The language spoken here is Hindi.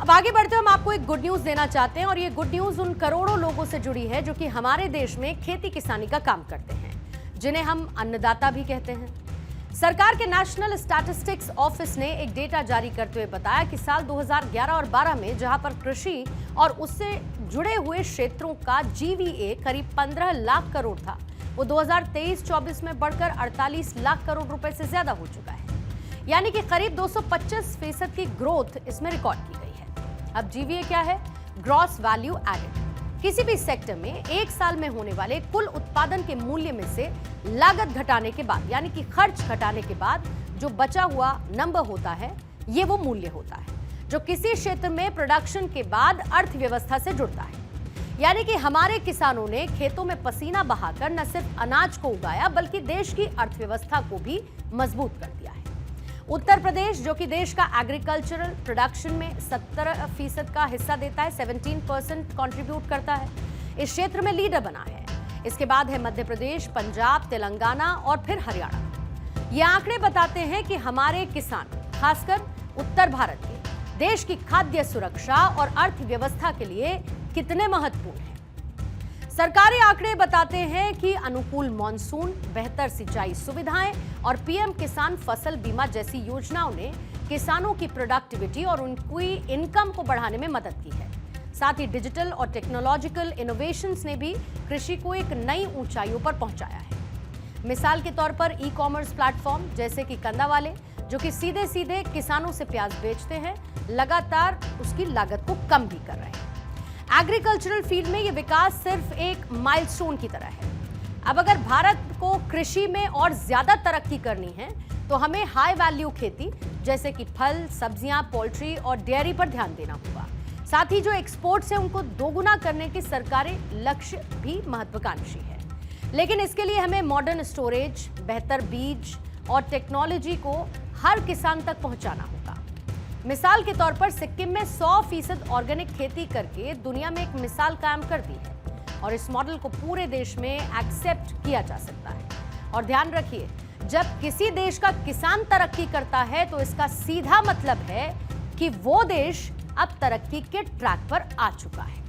अब आगे बढ़ते हम आपको एक गुड न्यूज देना चाहते हैं और ये गुड न्यूज उन करोड़ों लोगों से जुड़ी है जो कि हमारे देश में खेती किसानी का काम करते हैं, जिन्हें हम अन्नदाता भी कहते हैं। सरकार के नेशनल स्टैटिस्टिक्स ऑफिस ने एक डेटा जारी करते हुए बताया कि साल 2011 और 12 में जहां पर कृषि और उससे जुड़े हुए क्षेत्रों का जीवीए करीब 15 लाख करोड़ था, वो 2023-24 में बढ़कर 48 लाख करोड़ रुपए से ज्यादा हो चुका है। यानी कि करीब 225% की ग्रोथ इसमें रिकॉर्ड की गई है। अब जीवीए क्या है? Gross value added. किसी भी सेक्टर में एक साल में होने वाले कुल उत्पादन के मूल्य में से लागत घटाने के बाद, यानी कि खर्च घटाने के बाद जो बचा हुआ नंबर होता है, ये वो मूल्य होता है जो किसी क्षेत्र में प्रोडक्शन के बाद अर्थव्यवस्था से जुड़ता है। यानी कि हमारे किसानों ने खेतों में पसीना बहाकर न सिर्फ अनाज को उगाया बल्कि देश की अर्थव्यवस्था को भी मजबूत कर दिया है। उत्तर प्रदेश, जो कि देश का एग्रीकल्चरल प्रोडक्शन में 70% का हिस्सा देता है, 17% कंट्रीब्यूट करता है, इस क्षेत्र में लीडर बना है। इसके बाद है मध्य प्रदेश, पंजाब, तेलंगाना और फिर हरियाणा। ये आंकड़े बताते हैं कि हमारे किसान, खासकर उत्तर भारत के, देश की खाद्य सुरक्षा और अर्थव्यवस्था के लिए कितने महत्वपूर्ण हैं। सरकारी आंकड़े बताते हैं कि अनुकूल मॉनसून, बेहतर सिंचाई सुविधाएं और पीएम किसान फसल बीमा जैसी योजनाओं ने किसानों की प्रोडक्टिविटी और उनकी इनकम को बढ़ाने में मदद की है। साथ ही डिजिटल और टेक्नोलॉजिकल इनोवेशंस ने भी कृषि को एक नई ऊंचाइयों पर पहुंचाया है। मिसाल के तौर पर ई कॉमर्स प्लेटफॉर्म जैसे कि कंदा वाले, जो कि सीधे सीधे किसानों से प्याज बेचते हैं, लगातार उसकी लागत को कम भी कर रहे हैं। एग्रीकल्चरल फील्ड में यह विकास सिर्फ एक माइलस्टोन की तरह है। अब अगर भारत को कृषि में और ज्यादा तरक्की करनी है तो हमें हाई वैल्यू खेती जैसे कि फल, सब्जियां, पोल्ट्री और डेयरी पर ध्यान देना होगा। साथ ही जो एक्सपोर्ट्स है उनको दोगुना करने की सरकारी लक्ष्य भी महत्वाकांक्षी है। लेकिन इसके लिए हमें मॉडर्न स्टोरेज, बेहतर बीज और टेक्नोलॉजी को हर किसान तक पहुंचाना होगा। मिसाल के तौर पर सिक्किम में 100% ऑर्गेनिक खेती करके दुनिया में एक मिसाल कायम कर दी है और इस मॉडल को पूरे देश में एक्सेप्ट किया जा सकता है। और ध्यान रखिए, जब किसी देश का किसान तरक्की करता है तो इसका सीधा मतलब है कि वो देश अब तरक्की के ट्रैक पर आ चुका है।